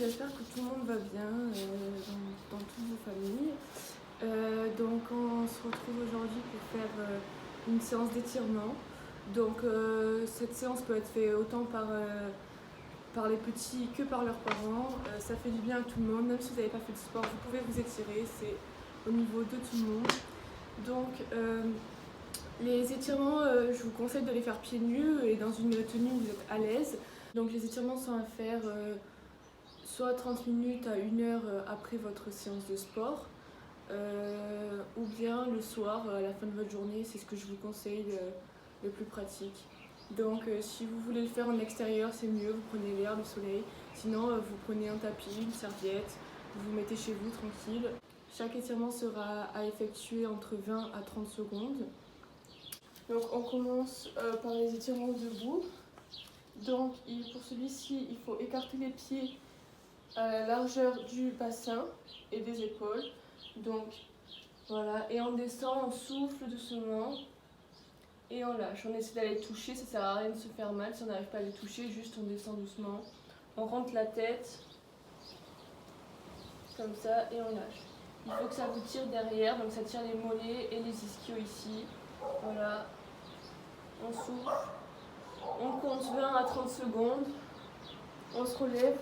j'espère que tout le monde va bien dans toutes vos familles. Donc on se retrouve aujourd'hui pour faire une séance d'étirement. Donc cette séance peut être faite autant par les petits que par leurs parents. Ça fait du bien à tout le monde, même si vous n'avez pas fait de sport, vous pouvez vous étirer, c'est au niveau de tout le monde. Donc les étirements, je vous conseille de les faire pieds nus et dans une tenue où vous êtes à l'aise. Donc les étirements sont à faire soit 30 minutes à 1 heure après votre séance de sport, ou bien le soir à la fin de votre journée, c'est ce que je vous conseille le plus pratique. Donc si vous voulez le faire en extérieur, c'est mieux, vous prenez l'air, le soleil. Sinon vous prenez un tapis, une serviette, vous vous mettez chez vous tranquille. Chaque étirement sera à effectuer entre 20 à 30 secondes. Donc on commence par les étirements debout. Donc pour celui-ci, il faut écarter les pieds à la largeur du bassin et des épaules. Donc voilà, et on descend, on souffle doucement et on lâche. On essaie d'aller toucher, ça sert à rien de se faire mal si on n'arrive pas à les toucher, juste on descend doucement. On rentre la tête, comme ça, et on lâche. Il faut que ça vous tire derrière, donc ça tire les mollets et les ischios ici. Voilà, on souffle, on compte 20 à 30 secondes, on se relève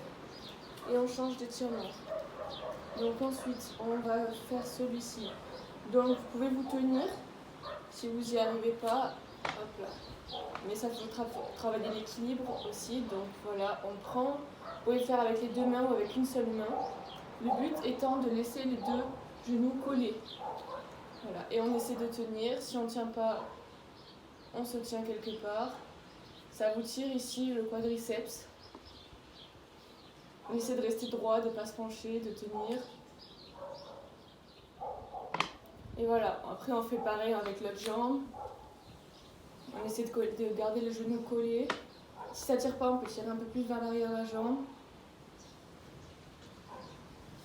et on change d'étirement. Donc ensuite, on va faire celui-ci. Donc vous pouvez vous tenir, si vous n'y arrivez pas, hop là. Mais ça faut travailler l'équilibre aussi, donc voilà, on prend, vous pouvez le faire avec les deux mains ou avec une seule main. Le but étant de laisser les deux genoux collés. Voilà, et on essaie de tenir, si on ne tient pas, on se tient quelque part. Ça vous tire ici le quadriceps. On essaie de rester droit, de ne pas se pencher, de tenir. Et voilà, après on fait pareil avec l'autre jambe. On essaie de garder le genou collé. Si ça ne tire pas, on peut tirer un peu plus vers l'arrière de la jambe.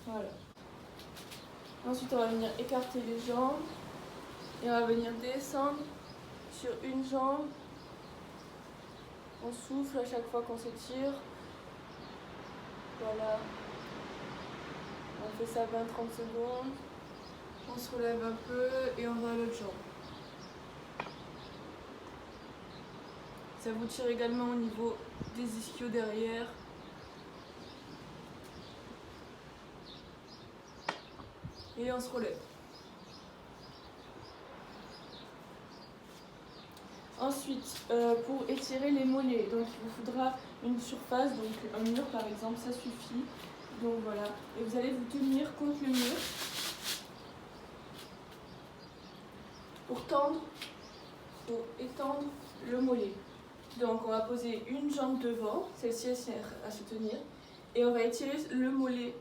Voilà. Ensuite, on va venir écarter les jambes. Et on va venir descendre sur une jambe. On souffle à chaque fois qu'on s'étire. Voilà. On fait ça 20-30 secondes. On se relève un peu et on va à l'autre jambe. Ça vous tire également au niveau des ischios derrière. Et on se relève. Ensuite, pour étirer les mollets, donc il vous faudra une surface, donc un mur par exemple, ça suffit. Donc voilà, et vous allez vous tenir contre le mur pour étendre le mollet. Donc on va poser une jambe devant, celle-ci elle sert à se tenir, et on va étirer le mollet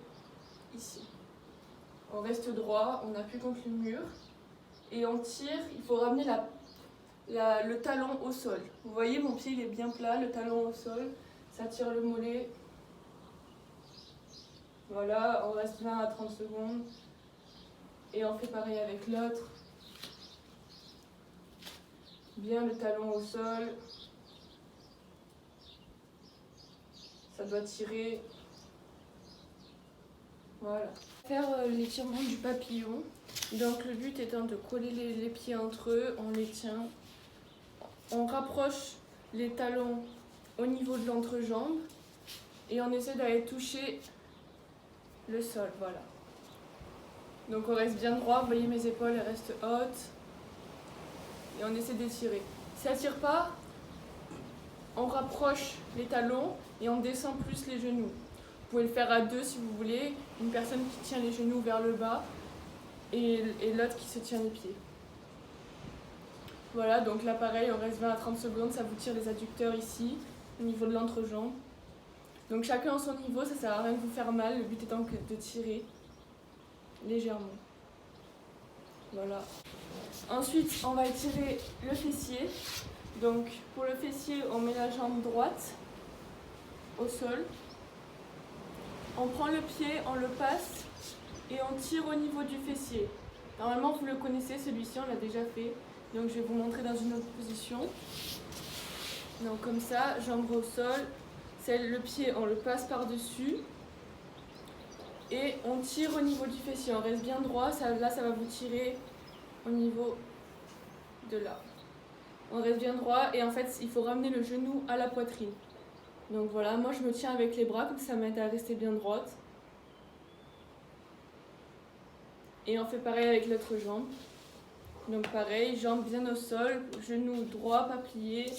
ici. On reste droit, on appuie contre le mur, et on tire, il faut ramener le talon au sol. Vous voyez, mon pied il est bien plat, le talon au sol, ça tire le mollet. Voilà, on reste 20 à 30 secondes, et on fait pareil avec l'autre. Bien le talon au sol. Ça doit tirer. Voilà. Faire l'étirement du papillon. Donc le but étant de coller les pieds entre eux, on les tient. On rapproche les talons au niveau de l'entrejambe et on essaie d'aller toucher le sol. Voilà. Donc on reste bien droit, vous voyez mes épaules elles restent hautes. Et on essaie d'étirer. Si ça ne tire pas, on rapproche les talons et on descend plus les genoux. Vous pouvez le faire à deux si vous voulez, une personne qui tient les genoux vers le bas et l'autre qui se tient les pieds. Voilà, donc là pareil, on reste 20 à 30 secondes, ça vous tire les adducteurs ici, au niveau de l'entrejambe. Donc chacun à son niveau, ça ne sert à rien de vous faire mal, le but étant que de tirer légèrement. Voilà. Ensuite, on va étirer le fessier. Donc, pour le fessier, on met la jambe droite au sol. On prend le pied, on le passe et on tire au niveau du fessier. Normalement, vous le connaissez, celui-ci, on l'a déjà fait. Donc, je vais vous montrer dans une autre position. Donc, comme ça, jambe au sol. Le pied, on le passe par-dessus. Et on tire au niveau du fessier, on reste bien droit, là ça va vous tirer au niveau de là. On reste bien droit et en fait il faut ramener le genou à la poitrine. Donc voilà, moi je me tiens avec les bras comme ça m'aide à rester bien droite. Et on fait pareil avec l'autre jambe. Donc pareil, jambe bien au sol, genou droit, pas plié.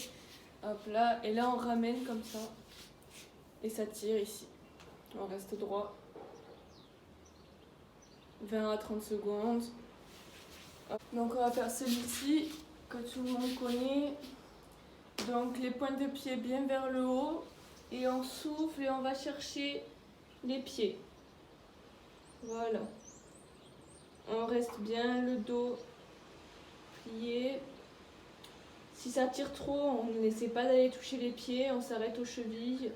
Hop là, et là on ramène comme ça. Et ça tire ici. On reste droit. 20 à 30 secondes. Donc on va faire celui-ci que tout le monde connaît. Donc les pointes de pied bien vers le haut. Et on souffle et on va chercher les pieds. Voilà. On reste bien le dos plié. Si ça tire trop, on n'essaie pas d'aller toucher les pieds, on s'arrête aux chevilles.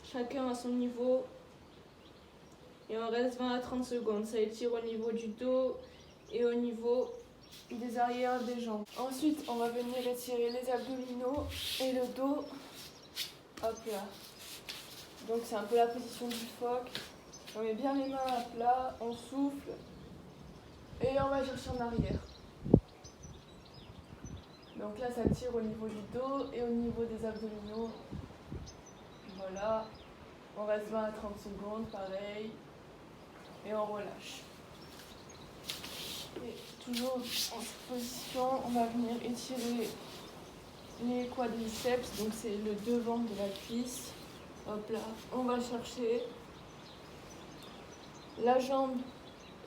Chacun à son niveau. Et on reste 20 à 30 secondes. Ça étire au niveau du dos et au niveau des arrières des jambes. Ensuite, on va venir étirer les abdominaux et le dos. Hop là. Donc c'est un peu la position du phoque. On met bien les mains à plat, on souffle et on va chercher en arrière. Donc là, ça tire au niveau du dos et au niveau des abdominaux. Voilà. On reste 20 à 30 secondes, pareil. Et on relâche. Et toujours en cette position, on va venir étirer les quadriceps. Donc c'est le devant de la cuisse. Hop là. On va chercher. La jambe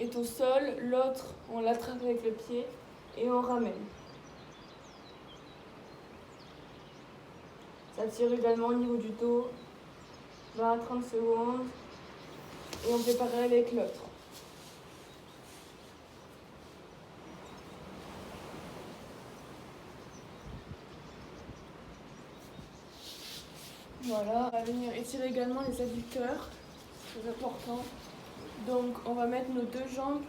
est au sol, l'autre, on l'attrape avec le pied et on ramène. Ça tire également au niveau du dos, 20 à 30 secondes, et on fait pareil avec l'autre. Voilà, on va venir étirer également les adducteurs, c'est très important. Donc on va mettre nos deux jambes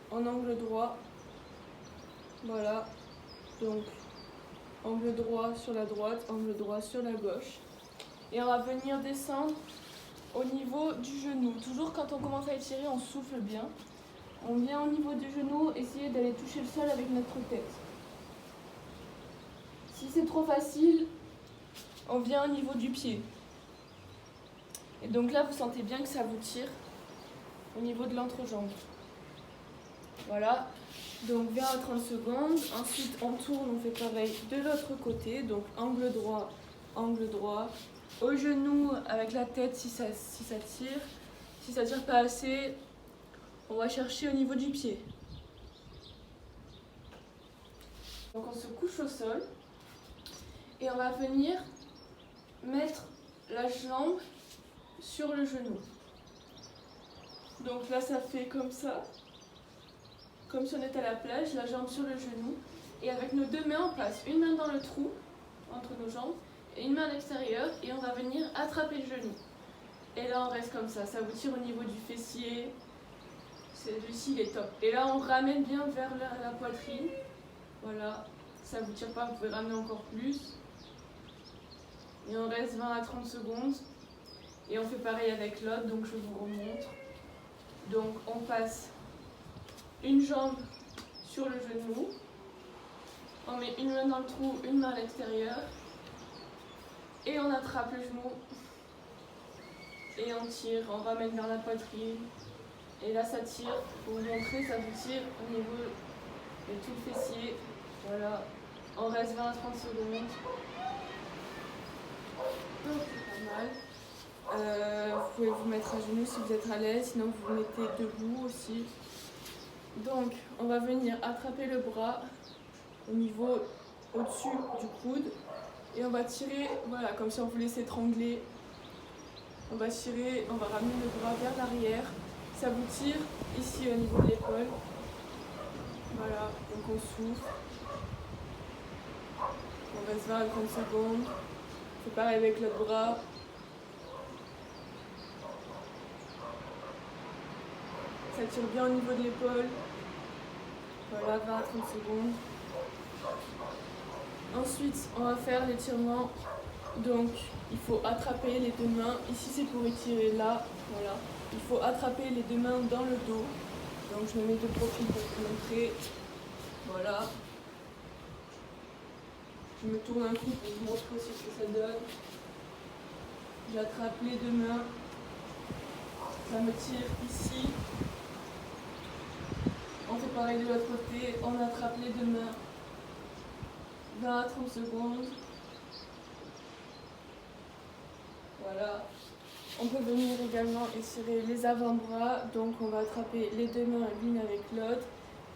en angle droit. Voilà, donc angle droit sur la droite, angle droit sur la gauche. Et on va venir descendre au niveau du genou. Toujours quand on commence à étirer, on souffle bien. On vient au niveau du genou, essayer d'aller toucher le sol avec notre tête. Si c'est trop facile, on vient au niveau du pied. Et donc là, vous sentez bien que ça vous tire au niveau de l'entrejambe. Voilà, donc 20 à 30 secondes. Ensuite, on tourne, on fait pareil de l'autre côté. Donc angle droit, au genou avec la tête si ça tire. Si ça tire pas assez, on va chercher au niveau du pied. Donc on se couche au sol et on va venir mettre la jambe sur le genou. Donc là ça fait comme ça, comme si on était à la plage, la jambe sur le genou. Et avec nos deux mains, on place une main dans le trou entre nos jambes et une main à l'extérieur et on va venir attraper le genou. Et là on reste comme ça vous tire au niveau du fessier, celui-ci il est top. Et là on ramène bien vers la poitrine, voilà, ça vous tire pas, vous pouvez ramener encore plus. Et on reste 20 à 30 secondes et on fait pareil avec l'autre, donc je vous remontre. Donc on passe une jambe sur le genou, on met une main dans le trou, une main à l'extérieur et on attrape le genou et on tire, on ramène vers la poitrine et là ça tire, pour vous montrer, ça vous tire au niveau de tout le fessier. Voilà, on reste 20 à 30 secondes. Donc c'est pas mal. Vous pouvez vous mettre à genoux si vous êtes à l'aise, sinon vous vous mettez debout aussi. Donc on va venir attraper le bras au niveau au-dessus du coude et on va tirer, voilà, comme si on voulait s'étrangler. On va tirer, on va ramener le bras vers l'arrière. Ça vous tire ici au niveau de l'épaule. Voilà, donc on souffle. On reste 20 à 30 secondes. On fait pareil avec l'autre bras. Ça tire bien au niveau de l'épaule. Voilà, 20 à 30 secondes. Ensuite, on va faire l'étirement Donc il faut attraper les deux mains. Ici c'est pour étirer là, voilà. Il faut attraper les deux mains dans le dos. Donc je me mets de profil pour vous montrer. Voilà. Je me tourne un coup pour vous montrer aussi ce que ça donne. J'attrape les deux mains. Ça me tire ici. On fait pareil de l'autre côté. On attrape les deux mains. 20 à 30 secondes. Voilà. On peut venir également étirer les avant-bras. Donc on va attraper les deux mains l'une avec l'autre.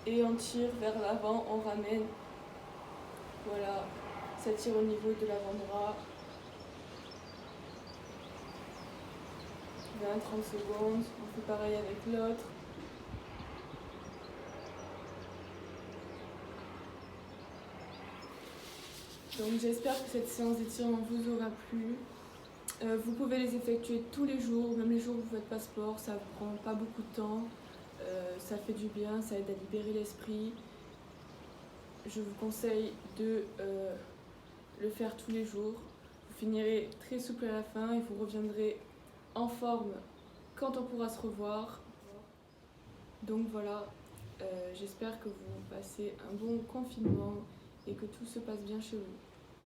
Et on tire vers l'avant, on ramène. Voilà. Ça tire au niveau de l'avant-bras. 20-30 secondes. On fait pareil avec l'autre. Donc j'espère que cette séance d'étirement vous aura plu. Vous pouvez les effectuer tous les jours, même les jours où vous ne faites pas sport, ça ne prend pas beaucoup de temps, ça fait du bien, ça aide à libérer l'esprit. Je vous conseille de le faire tous les jours. Vous finirez très souple à la fin et vous reviendrez en forme quand on pourra se revoir. Donc voilà, j'espère que vous passez un bon confinement et que tout se passe bien chez vous.